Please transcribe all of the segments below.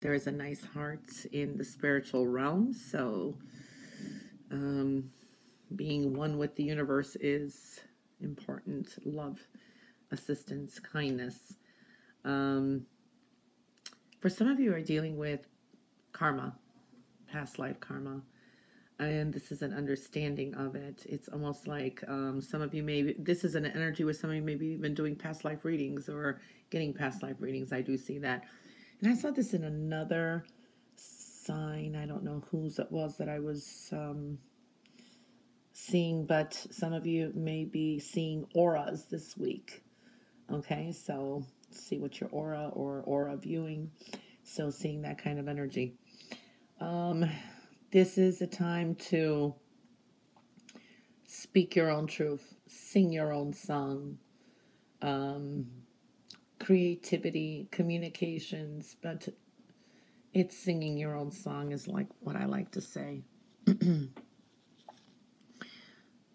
There is a nice heart in the spiritual realm. So being one with the universe is important. Love, assistance, kindness. For some of you are dealing with karma, past life karma. And this is an understanding of it. It's almost like some of you this is an energy where some of you maybe even doing past life readings or getting past life readings. I do see that. And I saw this in another sign. I don't know whose it was that I was seeing, but some of you may be seeing auras this week. Okay, so see what your aura or aura viewing. So seeing that kind of energy. This is a time to speak your own truth, sing your own song, creativity, communications, but it's singing your own song is like what I like to say.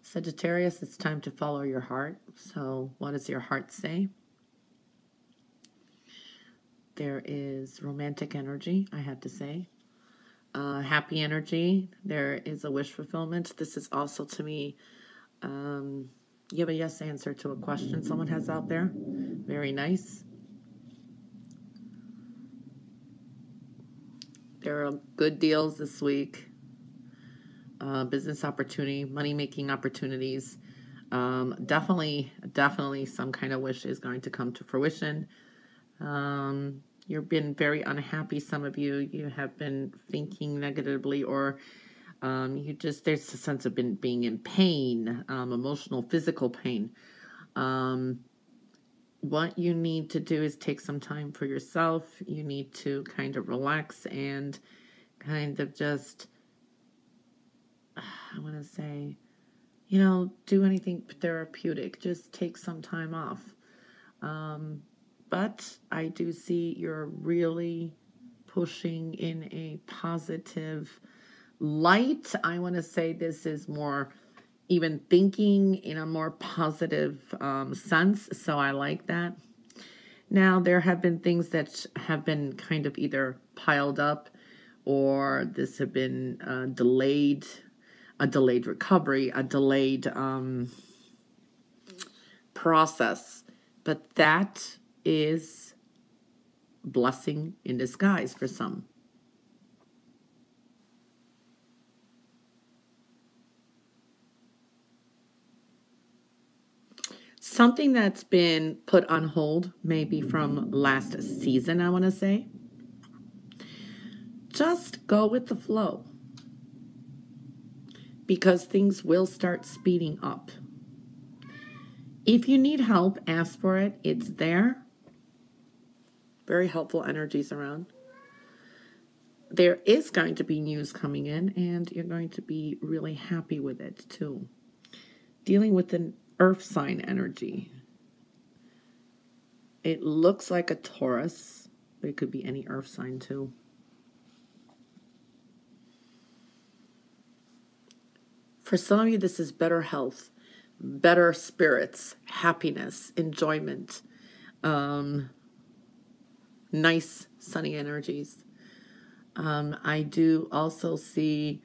Sagittarius, it's time to follow your heart. So what does your heart say? There is romantic energy, I have to say. Happy energy. There is a wish fulfillment. This is also, to me, you have a yes answer to a question someone has out there. Very nice. There are good deals this week. Business opportunity, money-making opportunities. Definitely some kind of wish is going to come to fruition. You've been very unhappy. Some of you have been thinking negatively, or there's a sense of being in pain, emotional, physical pain. What you need to do is take some time for yourself. You need to kind of relax and kind of just, I want to say, do anything therapeutic. Just take some time off. But I do see you're really pushing in a positive light. I want to say this is more even thinking in a more positive sense. So I like that. Now, there have been things that have been kind of either piled up or this have been delayed, a delayed recovery, a delayed process. But that is blessing in disguise for some. Something that's been put on hold, maybe from last season, I want to say. Just go with the flow, because things will start speeding up. If you need help, ask for it. It's there. Very helpful energies around. There is going to be news coming in, and you're going to be really happy with it too. Dealing with an earth sign energy. It looks like a Taurus, but it could be any earth sign too. For some of you, this is better health, better spirits, happiness, enjoyment, nice sunny energies. I do also see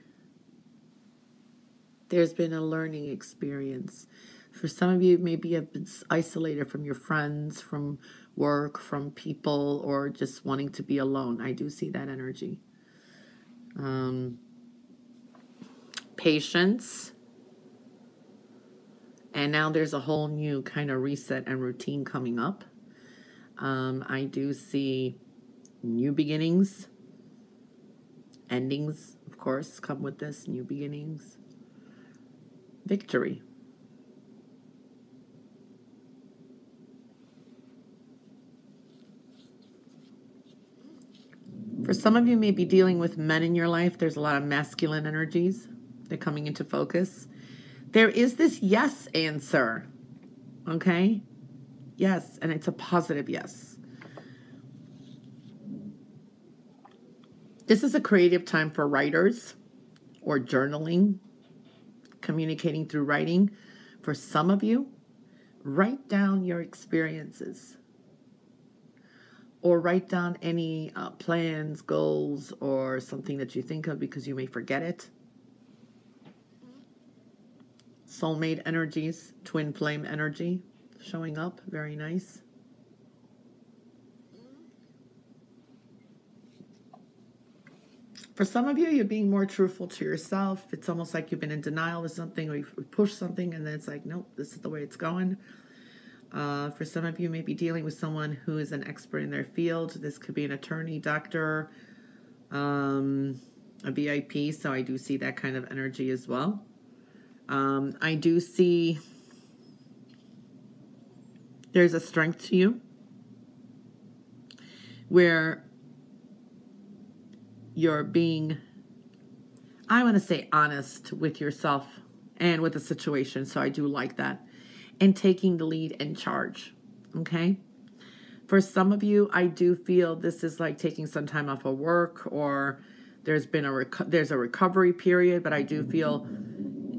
there's been a learning experience. For some of you, maybe you've been isolated from your friends, from work, from people, or just wanting to be alone. I do see that energy. Patience. And now there's a whole new kind of reset and routine coming up. I do see new beginnings. Endings, of course, come with this. New beginnings. Victory. For some of you may be dealing with men in your life. There's a lot of masculine energies. They're coming into focus. There is this yes answer. Okay? Yes, and it's a positive yes. This is a creative time for writers or journaling, communicating through writing. For some of you, write down your experiences. or write down any plans, goals, or something that you think of because you may forget it. Soulmate energies, twin flame energy showing up. Very nice. For some of you, you're being more truthful to yourself. It's almost like you've been in denial of something, or you've pushed something, and then it's like, nope, this is the way it's going. For some of you, may be dealing with someone who is an expert in their field. This could be an attorney, doctor, a VIP, so I do see that kind of energy as well. I do see there's a strength to you where you're being, I want to say, honest with yourself and with the situation. So I do like that. And taking the lead and charge. Okay. For some of you, I do feel this is like taking some time off of work, or there's been there's a recovery period, but I do feel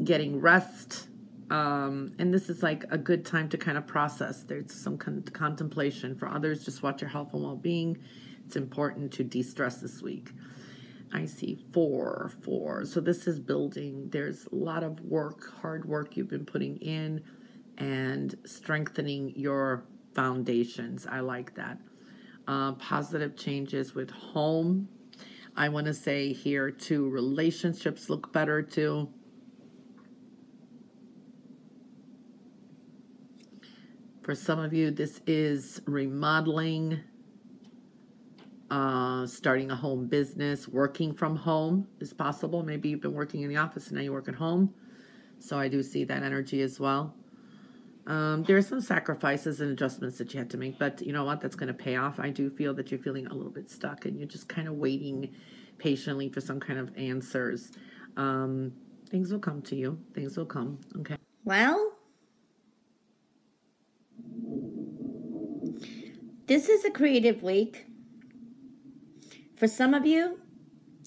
getting rest. And this is like a good time to kind of process. There's some contemplation. For others, just watch your health and well-being. It's important to de-stress this week. I see 4. So this is building. There's a lot of work, hard work you've been putting in and strengthening your foundations. I like that. Positive changes with home. I want to say here too, relationships look better too. For some of you, this is remodeling, starting a home business, working from home is possible. Maybe you've been working in the office and now you work at home. So I do see that energy as well. There are some sacrifices and adjustments that you have to make, but you know what? That's going to pay off. I do feel that you're feeling a little bit stuck and you're just kind of waiting patiently for some kind of answers. Things will come to you. Things will come. Okay. Well, this is a creative week. For some of you,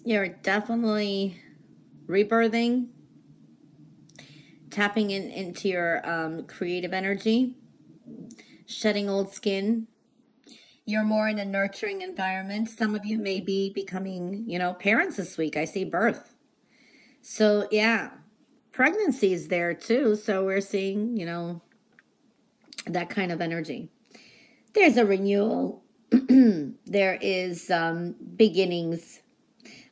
you're definitely rebirthing, tapping into your creative energy, shedding old skin. You're more in a nurturing environment. Some of you may be becoming, parents this week. I see birth. So, yeah, pregnancy is there too. So we're seeing, that kind of energy. There's a renewal. There is beginnings,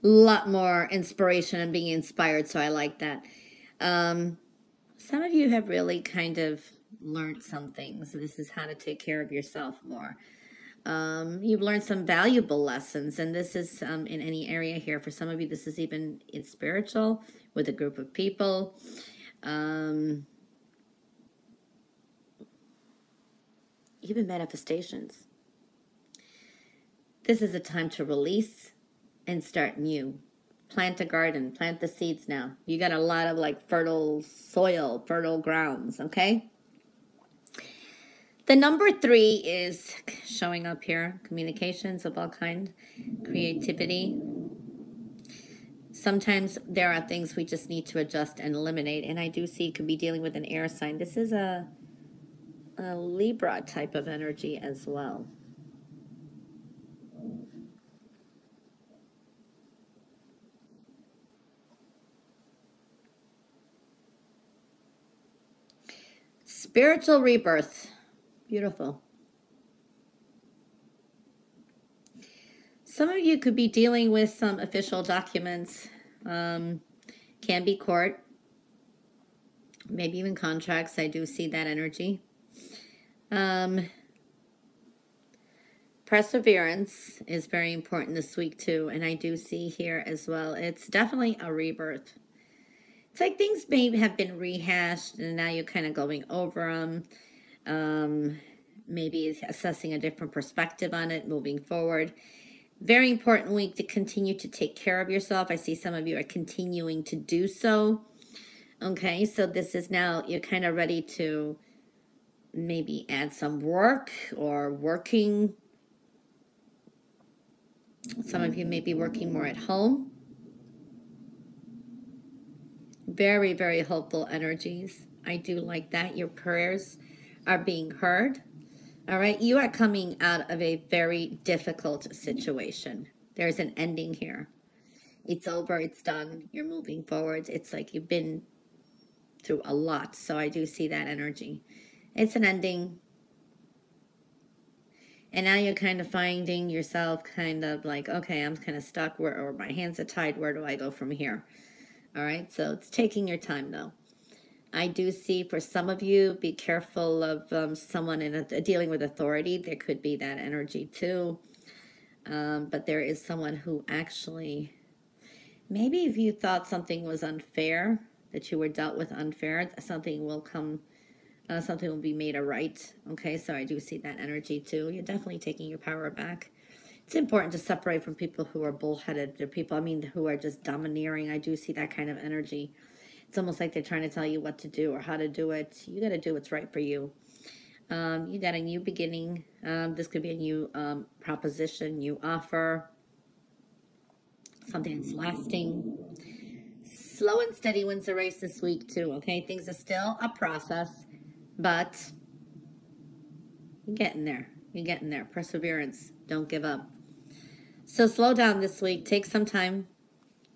a lot more inspiration and being inspired. So I like that. Some of you have really kind of learned some things. This is how to take care of yourself more. You've learned some valuable lessons, and this is in any area here. For some of you, this is even in spiritual with a group of people. Even manifestations. This is a time to release and start new. Plant a garden, plant the seeds now. You got a lot of fertile soil, fertile grounds, okay? The number 3 is showing up here. Communications of all kinds, creativity. Sometimes there are things we just need to adjust and eliminate. And I do see you could be dealing with an air sign. This is a Libra type of energy as well. Spiritual rebirth. Beautiful. Some of you could be dealing with some official documents. Can be court. Maybe even contracts. I do see that energy. Perseverance is very important this week too. And I do see here as well. It's definitely a rebirth. It's like things may have been rehashed and now you're kind of going over them. Maybe assessing a different perspective on it, moving forward. Very important week to continue to take care of yourself. I see some of you are continuing to do so. Okay, so this is now, you're kind of ready to maybe add some work or working. Some of you may be working more at home. Very, very hopeful energies. I do like that. Your prayers are being heard. All right, you are coming out of a very difficult situation. There's an ending here. It's over, it's done, you're moving forward. It's like you've been through a lot, so I do see that energy. It's an ending. And now you're kind of finding yourself kind of like, okay, I'm kind of stuck, or my hands are tied. Where do I go from here? All right, so it's taking your time, though. I do see for some of you, be careful of someone dealing with authority. There could be that energy too. But there is someone who actually, maybe if you thought something was unfair, that you were dealt with unfair, something will come, something will be made right. Okay, so I do see that energy too. You're definitely taking your power back. It's important to separate from people who are bullheaded. They're people, I mean, who are just domineering. I do see that kind of energy. It's almost like they're trying to tell you what to do or how to do it. You got to do what's right for you. You got a new beginning. This could be a new proposition, new offer, something that's lasting. Slow and steady wins the race this week too, okay? Things are still a process, but you're getting there. You're getting there. Perseverance. Don't give up. So slow down this week. Take some time,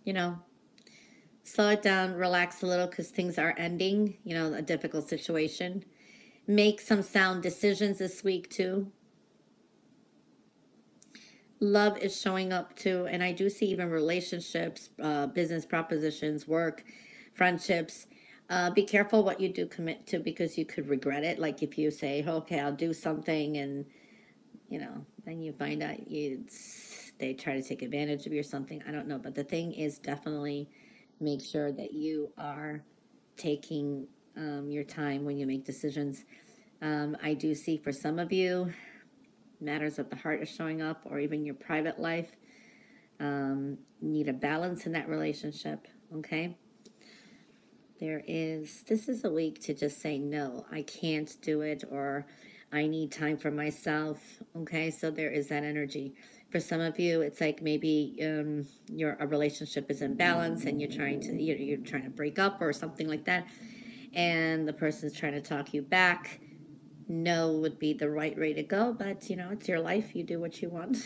you know. Slow it down, relax a little because things are ending, you know, a difficult situation. Make some sound decisions this week too. Love is showing up too, and I do see even relationships, business propositions, work, friendships. Be careful what you do commit to because you could regret it. Like if you say, okay, I'll do something and, you know, then you find out they try to take advantage of you or something. I don't know. But the thing is definitely make sure that you are taking your time when you make decisions. I do see for some of you, matters of the heart are showing up, or even your private life. Need a balance in that relationship, okay? This is a week to just say, no, I can't do it, or I need time for myself, okay? So there is that energy. For some of you, it's like maybe a relationship is in balance and you're trying to break up or something like that, and the person's trying to talk you back. No would be the right way to go, but you know, it's your life. You do what you want.